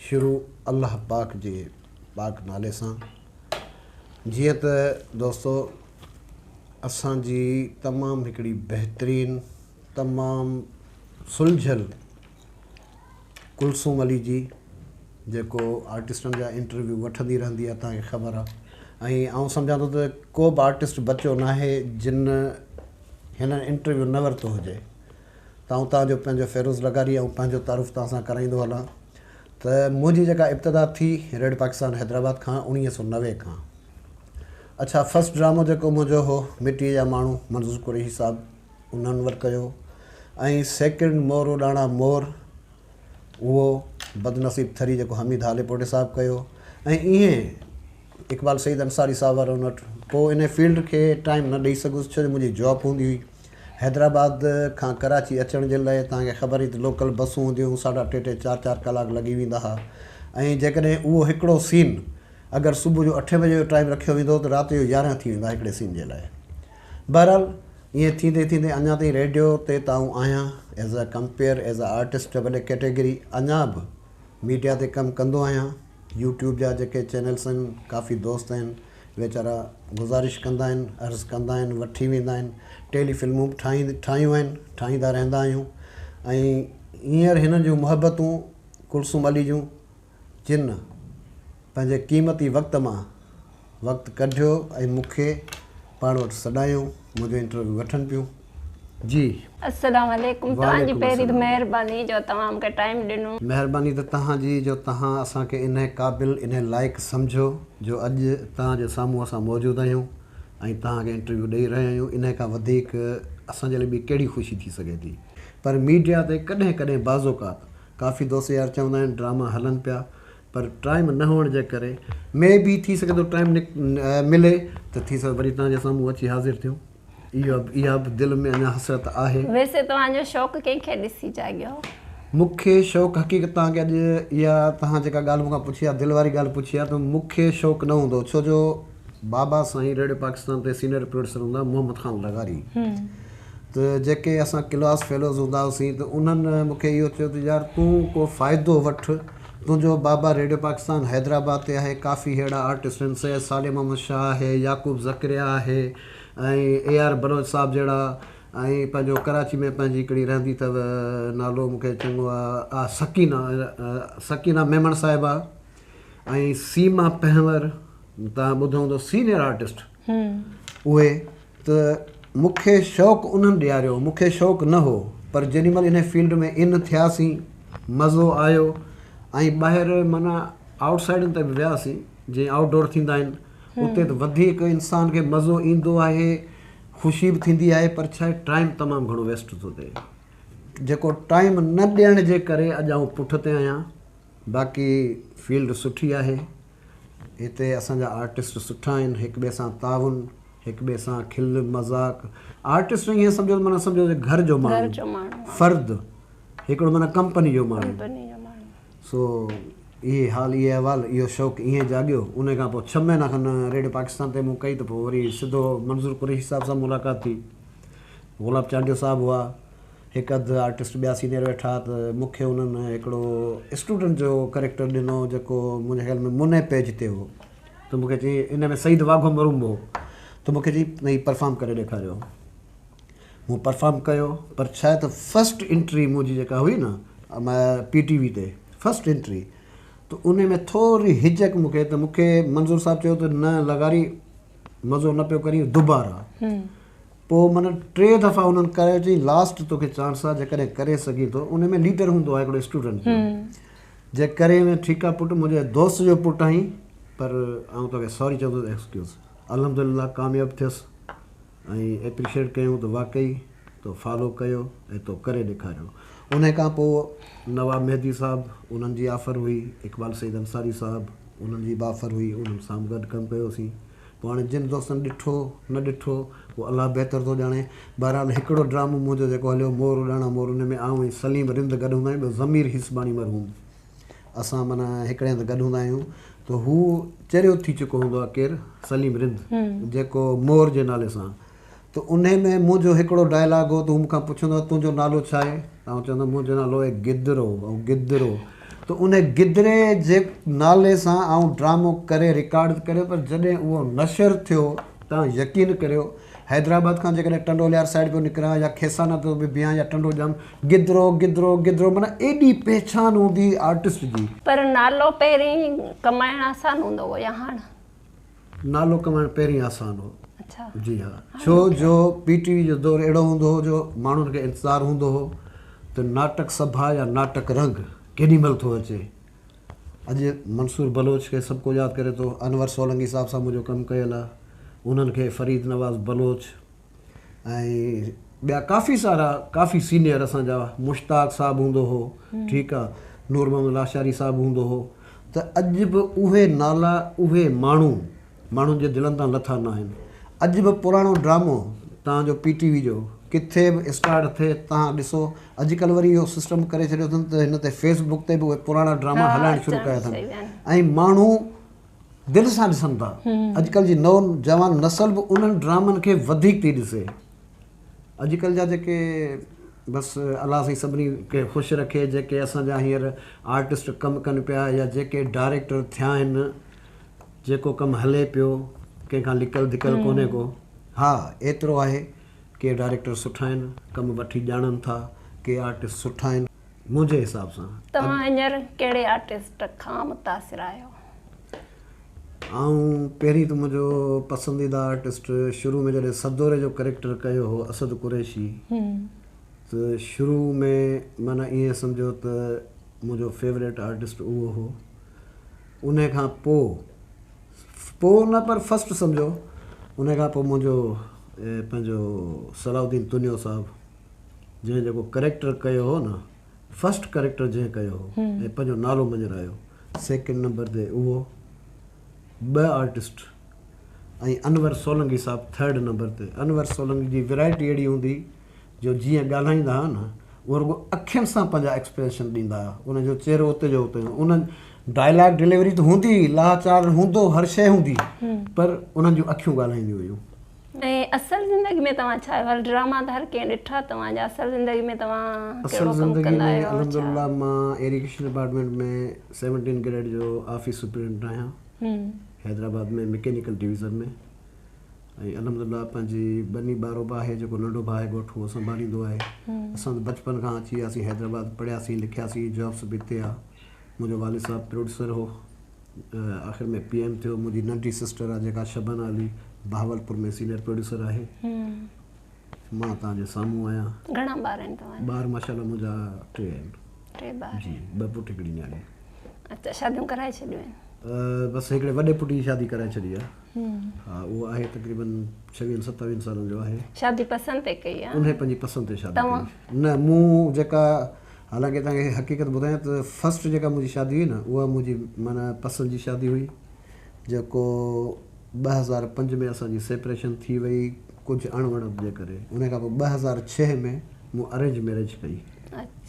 शुरू अल्लाह पाक जे पाक नाले सां। जीअं त दोस्तो असांजी तमामु हिकिड़ी बहितरीनु तमामु सुलझल कुलसूम अली जी जेको आर्टिस्टनि जा इंटरव्यू वठंदी रहंदी आहे, तव्हांखे ख़बर आहे। ऐं आउं सम्झां थो त को बि आर्टिस्ट बचियो न आहे जिन हिन इंटरव्यू न वरितो हुजे। त आउं तव्हांजो पंहिंजो फ़ेरोज़ लगारी ऐं पंहिंजो तारुफ़ तव्हां सां कराईंदो हलां त मुंहिंजी जेका इब्तिदा थी रेड पाकिस्तान हैदराबाद खां 1990 खां। अच्छा, फस्ट ड्रामो जेको मुंहिंजो हो मिटीअ जा माण्हू मंज़ूर कुरैशी साहब उन्हनि वटि कयो, ऐं सेकेंड मोर उॾाणा मोर उहो बदनसीब थरी जेको हमीद हालेपोटे साहब कयो, ऐं ईअं इक़बाल सईद अंसारी साहब वारो उन वटि। पोइ इन फील्ड खे टाइम न ॾेई सघुसि छो जो मुंहिंजी जॉब हूंदी हुई। हैदराबाद खां कराची अचण जे लाइ तव्हांखे ख़बर ई त लोकल बसूं हूंदियूं, 3.5 4 कलाक लॻी वेंदा हुआ। ऐं जेकॾहिं उहो हिकिड़ो सीन अगरि सुबुह जो 8 बजे जो टाइम रखियो वेंदो त राति जो 11 थी वेंदा हिकिड़े सीन जे लाइ। बहरहाल ईअं थींदे थींदे अञा ताईं रेडियो ते त आउं आहियां as a compare as a artist भले कैटेगरी, अञा बि मीडिया ते कमु कंदो आहियां। यूट्यूब जा जेके चैनल्स आहिनि, काफ़ी दोस्त आहिनि वीचारा गुज़ारिश कंदा आहिनि, अर्ज़ु कंदा आहिनि, वठी वेंदा आहिनि। टेलीफिल्मूं बि ठाहियूं आहिनि, ठाहींदा रहंदा आहियूं। ऐं हींअर हिननि जूं मुहबतूं कुलसूम अली जूं जिन पंहिंजे क़ीमती वक़्त मां वक़्तु कढियो ऐं मूंखे पाण वटि सॾायूं, मुंहिंजो इंटरव्यू वठनि पियूं। जी अस्सलाम वालेकुम। तव्हांजी पहिरीं त महिरबानी जो तव्हां मूंखे टाइम ॾिनो। महिरबानी त तव्हांजी जो तव्हां असांखे इन क़ाबिल इन लाइक़ु सम्झो जो अॼु तव्हांजे साम्हूं असां मौजूदु आहियूं ऐं तव्हांखे इंटरव्यू ॾेई रहिया आहियूं। इन खां वधीक असांजे लाइ ॿी कहिड़ी ख़ुशी थी सघे थी। पर मीडिया ते कॾहिं कॾहिं बाज़ोकात काफ़ी दोस्त यार चवंदा आहिनि ड्रामा हलनि पिया, पर टाइम न हुअण जे करे मे बि थी सघे थो टाइम मिले त थी सघे वरी तव्हांजे साम्हूं अची हाज़िर थियूं। इहा बि दिलि में अञा हसरत आहे। वैसे तव्हांजो शौक़ु कंहिंखे ॾिसी जाॻियो? मूंखे शौक़ु हक़ीक़त तव्हांखे अॼु इहा तव्हां जेका ॻाल्हि मूंखां पुछी आहे, दिलि वारी ॻाल्हि पुछी आहे, त मूंखे शौक़ु न हूंदो छो जो बाबा साईं रेडियो पाकिस्तान ते सीनियर प्रोड्यूसर हूंदा मोहम्मद ख़ान लगारी। त जेके असां क्लास फेलोज़ हूंदा हुआसीं त उन्हनि मूंखे इहो चयो त यार तूं को फ़ाइदो वठि, तुंहिंजो बाबा रेडियो पाकिस्तान हैदराबाद ते आहे। काफ़ी अहिड़ा आर्टिस्ट आहिनि, सैयद सालिम अहमद शाह आहे, याकूब ज़करिया आहे, ऐं AR बलोच साहब जहिड़ा, ऐं पंहिंजो कराची में पंहिंजी हिकिड़ी रहंदी अथव, नालो मूंखे चङो आहे सकीना मेमण साहिबा, ऐं सीमा पहवर, तव्हां ॿुधो हूंदो सीनियर आर्टिस्ट उहे। त मूंखे शौक़ु उन्हनि ॾियारियो, मूंखे शौक़ु न हो, पर जेॾीमहिल इन फील्ड में इन थियासीं मज़ो आयो। ऐं ॿाहिरि माना आउटसाइडनि ते बि वियासीं, जीअं आउटडोर थींदा आहिनि, उते त वधीक इंसान खे मज़ो ईंदो आहे, ख़ुशी बि थींदी आहे, पर छा आहे टाइम तमामु घणो वेस्ट थो थिए, जेको टाइम न ॾियण जे करे अॼु आउं पुठिते आहियां। बाक़ी फील्ड सुठी आहे, हिते असांजा आर्टिस्ट सुठा आहिनि, हिक ॿिए सां ताउन, हिक ॿिए सां खिल मज़ाक। आर्टिस्ट ईअं सम्झो माना सम्झो घर जो माण्हू, फ़र्द हिकिड़ो माना कंपनी जो माण्हू। सो इहे हाल, इहे अहवाल, इहो शौक़ु ईअं जाॻियो। उन खां पोइ 6 महीना खनि रेडियो पाकिस्तान ते मूं कई त पोइ वरी सिधो मंज़ूर कुरैशी साहब सां मुलाक़ात थी। गुलाब चांडियो साहब हुआ, हिकु अधु आर्टिस्ट ॿिया सीनियर वेठा, त मूंखे उन्हनि हिकिड़ो स्टूडेंट जो करेक्टर ॾिनो जेको मुंहिंजे ख़्याल में मुने पेज ते हो। त मूंखे चई इन में सईद वाघो मरूम हो, त मूंखे चई नहीं परफॉर्म करे ॾेखारियो। मूं परफॉर्म कयो, पर छा आहे त फस्ट एंट्री मुंहिंजी जेका हुई न PTV ते फस्ट एंट्री, त उन में थोरी हिचक मूंखे, त मूंखे मंज़ूर साहब चयो त न लगारी मज़ो न पियो करी दुबारा। पोइ माना 3 दफ़ा उन्हनि करे चई लास्ट तोखे चांस आहे, जेकॾहिं करे सघी थो। उन में लीडर हूंदो आहे हिकिड़ो स्टूडेंट, जे करे में ठीकु आहे पुटु, मुंहिंजे दोस्त जो पुटु आहीं, पर आउं तोखे सॉरी चवंदो एक्सक्यूज़। अल्हम्दुलिल्लाह कामयाबु थियसि ऐं एप्रिशिएट कयूं त वाक़ई तो फॉलो कयो ऐं तो करे ॾेखारियो। उन खां पोइ नवाब मेहदी साहब, उन्हनि जी ऑफर हुई, इक़बाल सईद अंसारी साहब, उन्हनि जी बि ऑफर हुई, उन्हनि सां गॾु कमु कयोसीं। पोइ हाणे जिन दोस्तनि ॾिठो न ॾिठो उहो अलाह बहितर थो ॼाणे। बहरहाल हिकिड़ो ड्रामो मुंहिंजो जेको हलियो मोर उॾाणा मोर, उन में आऊं ऐं सलीम रिंद गॾु हूंदा आहियूं, ॿियो ज़मीर हिसबानी मरहूम, असां माना हिकिड़े हंधि गॾु हूंदा आहियूं। त हू चरियो थी चुको हूंदो आहे केरु, सलीम रिंद, जेको मोर जे नाले सां। त उन में मुंहिंजो हिकिड़ो डायलॉग हो, त हू मूंखां पुछंदो आहे तुंहिंजो नालो छा आहे, त आउं चवंदो मुंहिंजो नालो आहे गिदरो। ऐं गिदरो तो उन गिदरे जे नाले सां आउं ड्रामो करे रिकॉर्ड करियो, पर जॾहिं उहो नशर थियो तव्हां यकीन करियो हैदराबाद खां जेकॾहिं टंडोलियार साइड पियो निकिरां या खेसाना तो बि बिहां या टंडो जाम गिदरो गिदरो गिदरो, माना एॾी पहचान हूंदी आर्टिस्ट जी। पर नालो पहिरीं कमाइण आसान हूंदो हो या हाणे? नालो कमाइण पहिरीं आसान हो। अच्छा जी हाँ, छो जो PTV जो दौर अहिड़ो हूंदो हो जो माण्हुनि खे इंतज़ारु हूंदो हो त नाटक सभा या नाटक रंग केॾी महिल थो अचे। अॼु मंसूर बलोच खे सभु को यादि करे थो, अनवर सोलंकी साहब सां मुंहिंजो कमु कयल आहे, उन्हनि खे फरीद नवाज़ बलोच ऐं ॿिया काफ़ी सारा काफ़ी सीनियर असांजा, मुश्ताक साहबु हूंदो हो, ठीकु आहे, नूर मोहम्मद लाशारी साहबु हूंदो हो। त अॼु बि उहे नाला उहे माण्हुनि जे दिलनि तां लथा न आहिनि। अॼु बि पुराणो ड्रामो तव्हांजो PTV जो किथे बि स्टार्ट थिए तव्हां ॾिसो, अॼुकल्ह वरी इहो सिस्टम करे छॾियो अथनि त हिन ते फेसबुक ते बि उहे पुराणा ड्रामा हलाइण शुरू कया अथनि ऐं माण्हू दिलि सां ॾिसनि था। अॼुकल्ह जी नौजवान नस्ल बि उन्हनि ड्रामनि खे वधीक थी ॾिसे। अॼुकल्ह जा जेके बसि अलाह साईं सभिनी खे ख़ुशि रखे, जेके असांजा हींअर आर्टिस्ट कमु कनि पिया या जेके डायरेक्टर थिया आहिनि, जेको कमु हले पियो, कंहिंखां लिकल धिकल कोन्हे को। हा एतिरो आहे के डायरेक्टर सुठा आहिनि, कमु वठी ॼाणनि था, के आर्टिस्ट सुठा आहिनि मुंहिंजे हिसाब सां। तव्हां हींअर कहिड़े आर्टिस्ट खां मुतासिर आहियो? ऐं पहिरीं त मुंहिंजो पसंदीदा आर्टिस्ट शुरू में जॾहिं सदोरे जो करेक्टर कयो हो असद कुरैशी, त शुरू में माना ईअं सम्झो त मुंहिंजो फेवरेट आर्टिस्ट उहो हो। उन खां पोइ न पर फस्ट सम्झो, उन खां पोइ मुंहिंजो पंहिंजो सलाउद्दीन तुनियो साहबु, जंहिं जेको करेक्टर कयो हो न, फस्ट करेक्टर जंहिं कयो हो ऐं पंहिंजो नालो मंझरायो, सेकेंड नंबर ते उहो। ॿ आर्टिस्ट ऐं अनवर सोलंकी साहबु थर्ड नंबर ते। अनवर सोलंकी जी वैरायटी अहिड़ी हूंदी जो जीअं ॻाल्हाईंदा हुआ न, उहो रुॻो अखियुनि सां पंहिंजा एक्सप्रेशन ॾींदा हुआ, उनजो चहिरो उते जो उते। उन्हनि डायलॉग डिलीवरी त हूंदी, लाचार हूंदो, हर शइ हूंदी, पर उन्हनि जूं अखियूं ॻाल्हाईंदियूं हुयूं। ऐं असल ज़िंदगी में तव्हां छा आहियो? ड्रामा त हर कंहिं ॾिठा तव्हांजा, असल ज़िंदगी में तव्हां असल ज़िंदगी में अलहमदुलिल्लाह मां इरिगेशन डिपार्टमेंट में 17 ग्रेड जो ऑफिस सुपरिटेंडेंट आहियां हैदराबाद में, मैकेनिकल डिवीज़न में। ऐं अलहमदुलिल्लाह पंहिंजी बनी बारोबा आहे, जेको नंढो भाउ आहे ॻोठु, उहो संभालींदो आहे। असां बचपन खां अची वियासीं हैदराबाद, पढ़ियासीं लिखियासीं, जॉब्स बि हिते आहे। मुंहिंजो वालिद साहबु प्रोड्यूसर हो, आख़िर में PM थियो। मुंहिंजी नंढी सिस्टर आहे जेका शबाना अली, बहावलपुर में सीनियर प्रोड्यूसर आहे। मां तव्हांजे साम्हूं आहियां। घणा ॿार आहिनि तव्हांजा? ॿार माशाल्लाह मुंहिंजा 3 आहिनि। 3 ॿार जी, 2 पुट हिकिड़ी न्याणी। अच्छा, शादियूं कराए छॾियूं आहिनि? बसि हिकिड़े वॾे पुट जी शादी कराए छॾी आहे। हा, उहो आहे तक़रीबन 26-27 सालनि जो आहे। शादी पसंदि ते कई आहे? उन पंहिंजी पसंदि ते शादी कई। न, मूं जेका हालांकि तव्हांखे हक़ीक़त ॿुधायां त फस्ट जेका मुंहिंजी शादी हुई न, उहा मुंहिंजी माना पसंदि जी शादी हुई, जेको 2005 में असांजी सेपरेशन थी वई कुझु अणवण जे करे। उन खां पोइ 2006 में मूं अरेंज मैरिज कई।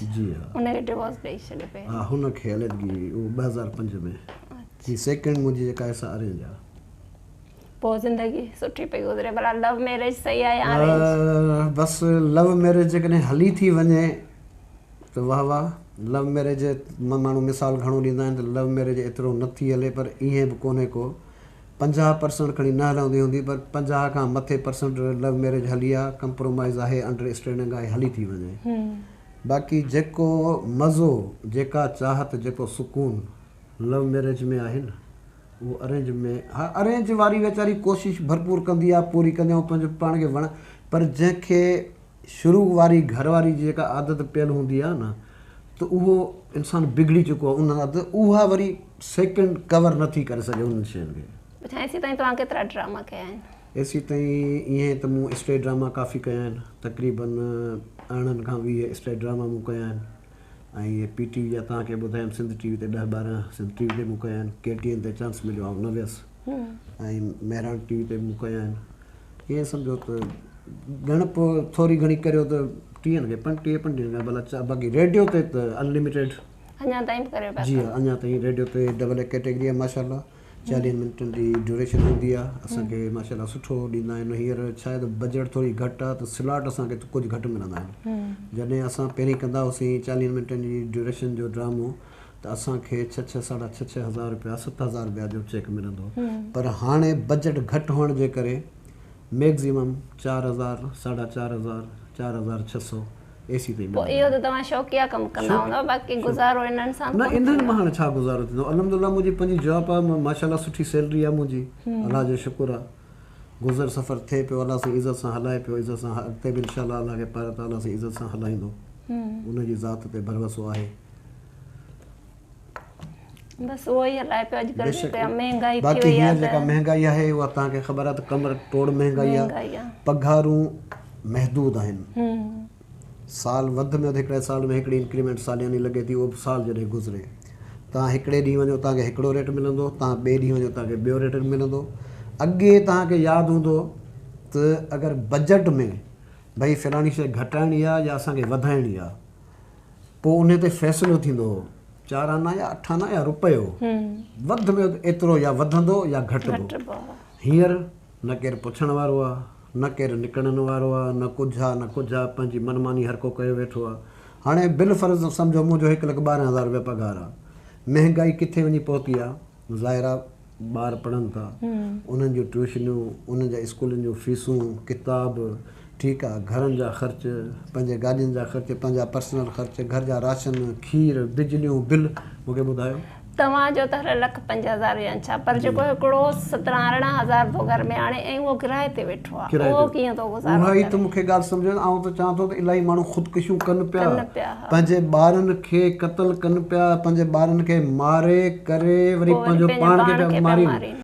जी हाँ, उनखे डिवोर्स ॾेई छॾियो पे? हा, हुनखे अलॻि, उहो 2005 में। जी, सेकेंड मुंहिंजी जेका आहे सा अरेंज आहे। पोइ ज़िंदगी सुठी पई गुज़रे, भला लव मैरिज सही आहे या अरेंज? बसि लव मैरिज जेकॾहिं हली थी वञे त वाह वाह। लव मैरिज माण्हू मिसाल घणो ॾींदा आहिनि त लव मैरिज एतिरो नथी हले, पर ईअं बि कोन्हे को। 50% खणी न हलंदी हूंदी, पर 50 खां मथे % लव मैरिज हली आहे, कंप्रोमाइज़ आहे, अंडरस्टैंडिंग आहे, हली थी वञे। बाक़ी जेको मज़ो, जेका चाहत, जेको सुकून लव मैरिज में आहे न, उहो अरेंज में। हा, अरेंज वारी वीचारी कोशिशि भरपूर कंदी आहे, पूरी कंदी आहे, पंहिंजो पाण खे वण, पर जंहिंखे शुरू वारी घरवारी जी जेका आदत पियल हूंदी आहे न, त उहो इंसानु बिगड़ी चुको आहे उन आदत, उहा वरी सेकेंड कवर नथी करे सघे उन्हनि शयुनि खे। अच्छा, एसी ताईं तव्हां केतिरा ड्रामा कया आहिनि? एसी ताईं ईअं त मूं स्टेज ड्रामा काफ़ी कया आहिनि, तक़रीबन 18 खां 20 स्टेज ड्रामा मूं कया आहिनि। ऐं इहे PTV जा तव्हांखे ॿुधायमि, सिंध TV ते 10-12 सिंध TV ते मूं कया आहिनि। KTN ते चांस मिलियो आहे, न वियसि। ऐं मेहरान TV ते मूं कया आहिनि। ईअं सम्झो त गणप थोरी घणी करियो त 30 खे 35 खां भला। बाक़ी रेडियो ते त अनलिमिटेड अञा ताईं बि करे पिया? जी हाँ, अञा ताईं रेडियो ते AA कैटेगरी आहे माशाल्लाह। 40 मिंटनि जी ड्यूरेशन हूंदी आहे। असांखे माशाल्लाह सुठो ॾींदा आहिनि। हींअर शायदि बजट थोरी घटि आहे त स्लॉट असांखे कुझु घटि मिलंदा आहिनि। जॾहिं असां पहिरीं कंदा हुआसीं 40 मिंटनि जी ड्यूरेशन जो ड्रामो, त असांखे 6 साढा 6 हज़ार रुपया 7 हज़ार रुपया जो चेक मिलंदो। पर हाणे बजट घटि हुअण जे करे मैक्सिमम 4 हज़ार साढा 4 हज़ार 4,600 एसी ते पोइ इहो त तव्हां शौक़िया कमु कंदा हूंदव, बाक़ी गुज़ारो इन्हनि सां न इन्हनि मां हाणे छा गुज़ारो थींदो। अलहमदुलिल्लाह मुंहिंजी पंहिंजी जॉब आहे, माशाल्लाह सुठी सैलरी आहे मुंहिंजी, अलाह जो शुक्र आहे। गुज़र सफ़र थिए पियो, अलाह सां इज़त सां हलाए पियो, इज़त सां अॻिते बि इंशाअल्लाह अलाह खे पार ताला सां इज़त सां हलाईंदो, उनजी ज़ात ते भरवसो आहे। बसि उहो ई हलाए पियो अॼुकल्ह त महांगाई थी बाक़ी वई हींअर आहे जेका महांगाई आहे उहा तव्हांखे ख़बर आहे त कमर तोड़ महांगाई आहे। पघारूं महदूद आहिनि, साल वधि में वधि हिकिड़े साल में हिकिड़ी इंक्रीमेंट सालियानी लॻे थी, उहो साल जॾहिं गुज़रे तव्हां हिकिड़े ॾींहुं वञो तव्हांखे हिकिड़ो रेट मिलंदो, तव्हां ॿिए ॾींहुं वञो तव्हांखे ॿियो रेट मिलंदो। अॻे तव्हांखे यादि हूंदो त अगरि बजट में भई फलाणी शइ घटाइणी आहे या असांखे वधाइणी आहे, पोइ उन ते फ़ैसिलो थींदो हो 4 आना या 8 आना या रुपयो, वधि में वधि एतिरो या वधंदो या घटिबो। हींअर न केरु पुछण वारो आहे, न केरु निकिरण वारो आहे, न कुझु आहे न कुझु आहे, पंहिंजी मनमानी हर को कयो वेठो आहे। हाणे बिल फ़र्ज़ सम्झो मुंहिंजो 1,12,000 रुपया पघार आहे, महांगाई किथे वञी पहुती आहे, ज़ाहिर आहे ॿार पढ़नि था, उन्हनि जूं ट्यूशनियूं, उन्हनि जा स्कूलनि जूं फीसूं, किताब, ठीकु आहे, घरनि जा ख़र्च, पंहिंजे गाॾियुनि जा ख़र्च, पंहिंजा पर्सनल ख़र्च, घर जा राशन, खीर, बिजलियूं, बिल। मूंखे ॿुधायो तव्हांजो त 1,05,000 या छा, पर जेको हिकिड़ो 17-18 हज़ार थो घर में आणे ऐं उहो किराए ते वेठो आहे, उहो कीअं थो गुज़ारो? उहा ई त मूंखे ॻाल्हि सम्झ में, आउं त चवां थो त इलाही माण्हू ख़ुदकुशियूं कनि पिया, पंहिंजे ॿारनि खे क़त्ल कनि पिया, पंहिंजे ॿारनि खे मारे करे वरी पंहिंजो पाण खे पिया मारीनि।